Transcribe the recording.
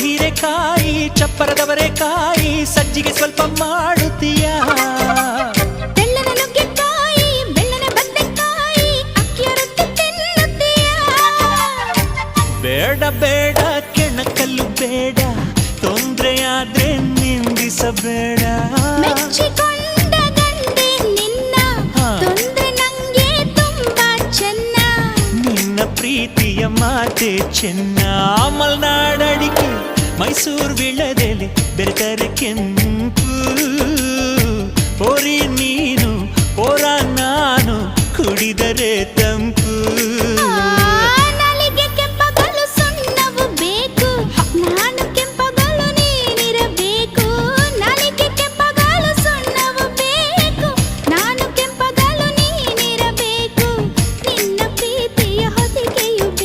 ಹೀರೆಕಾಯಿ ಚಪ್ಪರದವರೆಕಾಯಿ ಸಜ್ಜಿಗೆ ಸ್ವಲ್ಪ ಮಾಡುತ್ತೀಯಾ ಬೆಳ್ಳನ ನುಗ್ಗೆಕಾಯಿ ಬೆಳ್ಳನ ಬದನೆಕಾಯಿ ಅಕ್ಕಿಯ ರೊಟ್ಟಿ ತಿನ್ನುತ್ತೀಯಾ ಬೇಡ ಬೇಡ ಕೆಣಕಲ್ಲು ಬೇಡ ತೊಂದ್ರೆಯಾದ್ರೆ ನಿಂದಿಸಬೇಡ ಮೆಚ್ಚಿಕೊಂಡ ಗಂಡೆ ನಿನ್ನ ತೊಂದ್ರೆ ನಂಗೆ ತುಂಬಾ ಚೆನ್ನ ನಿನ್ನ ಪ್ರೀತಿಯ ಮಾತೆ ಚೆನ್ನ ಮಲ್ನಾಡಡಿಕೆ ಮೈಸೂರು ವಿಳದೆಲೆ ಬೆರೆತರೆ ಕೆಂಪು ಪೋರಿ ನೀನು ಪೋರ ನಾನು ಕುಡಿದರೆ